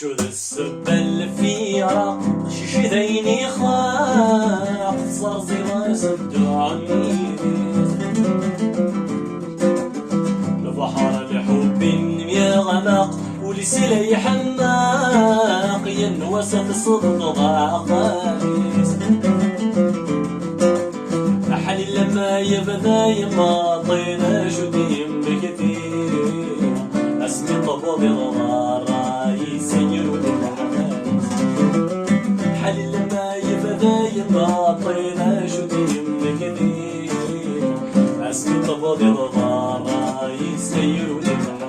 شو ذا السبة اللي في عراق شي ذيني خاق صار زي ما يصدوا عني البحر لحب يا غماق ولسلي حماق ينوسف صدق ضاقايس أحل لما يبدا يماطينا شديم بكثير اسمي طبوب الغراي سيروا للحمايس حل لما يبدا يماطينا شديم بكثير اسمي طبوب الغراي سيروا للحمايس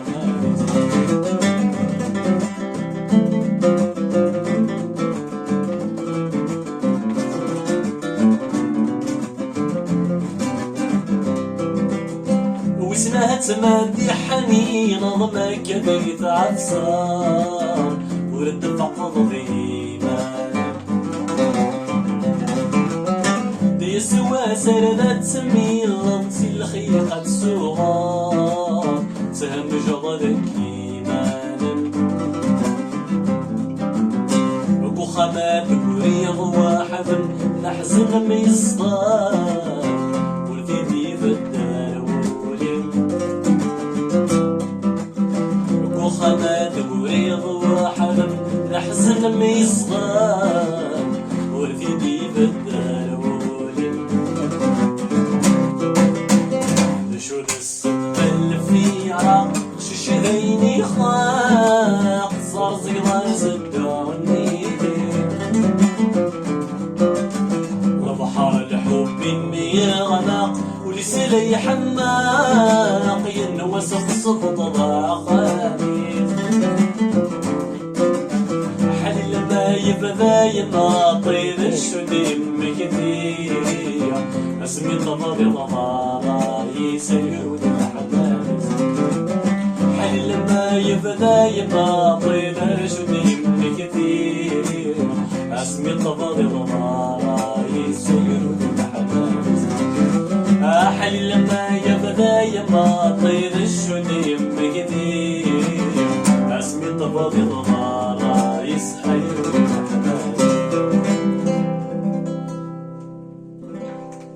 واسمها تمادي حنين ضما كبيت عفصار ورد فقط ضيمان دي سوا سردت سميغ تسي الخيقة السوغار سهم جغد كيمان وكو خمات وريض واحد نحزن ميصدار ولدي في الدار خمات وريض واحد نحزن ميصغار ورثيدي بالدار ولد شو ذا السبة اللي في عراق شي ذيني خاق صار زي ما زدوني البحر لحب يا غماق ولسلي حماق ينوسف صفط ضاقاق يبدا يناطي ذا الشديم كثير اسمي طماطي ضمارا يسيروا للحمايس حل لما يبدا يناطي ذا الشديم كثير اسمي طماطي ضمارا يسيروا للحمايس حل لما يبدا يناطي ذا الشديم كثير اسمي طماطي ضمارا يسيروا